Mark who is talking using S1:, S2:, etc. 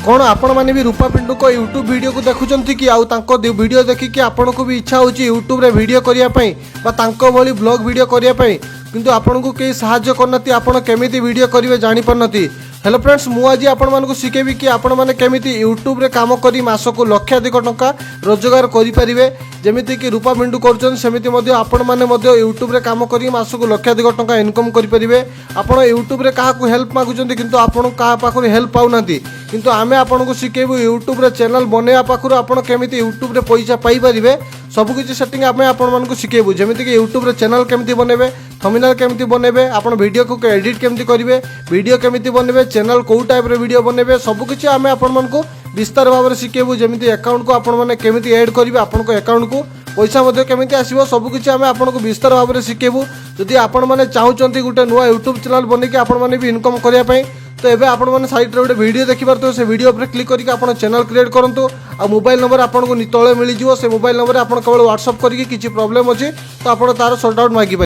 S1: कौन आपण मैंने भी रूपा पिंटू को यूट्यूब वीडियो को देखुंत कि आउ तांको वीडियो देखिकी आपन को भी इच्छा होची यूट्यूब रे वीडियो करिया पई बा तांको भली ब्लॉग वीडियो करिया पई किंतु आपन को केही सहाय्य करनती आपन केमिति वीडियो करिवे जानि परनती। हेलो फ्रेंड्स मु आज आपण मानकु शिखेबी कि आपण माने केमिति यूट्यूब रे काम करी मासको लक्षाधिक टंका रोजगार करि परिवे जेमिति कि रूपा पिंटू करछन सेमिति मध्ये आपण माने मध्ये यूट्यूब रे काम करी मासको लक्षाधिक टंका इनकम करि परिवे। आपण यूट्यूब रे काहा को हेल्प मागुचंती किंतु आपण काहा पाखरु हेल्प पाउनांती किंतु आमे आपण को शिखेबू यूट्यूब रे चैनल बनेया पाखरु आपण केमिति यूट्यूब रे पैसा पाई परिवे सब किछि सेटिंग आमे आपण मानकु शिखेबू जेमिति कि यूट्यूब रे चैनल केमिति बनेबे थंबनेल केमिति बनेबे आपण वीडियो को एडिट केमिति करिवे वीडियो केमिति बनेबे चैनल को टाइप रे वीडियो बनेबे सब किछि आमे आपण मानकु विस्तार भाव में शिखेबू जेमिति अकाउंट को आपण माने केमिति ऐड करिवे आपण को अकाउंट को पैसा मध्ये केमिति आसीबो सब किछि आमे आपण को विस्तार भाव में शिखेबू। जदि आपण माने चाहुचंती गुटे नुवा यूट्यूब चैनल बनेकि आपण माने भी इनकम करिया पई तो एबे आपण माने साइड रे गोटे वीडियो देखि परतो से वीडियो पर क्लिक करके आपण चैनल क्रिएट करंतु आ मोबाइल नंबर आपण को तळे मिली जिवो से मोबाइल नंबर आपण केवल व्हाट्सएप करके किछि प्रॉब्लम अछि तो आपण तार सॉर्ट आउट मागी।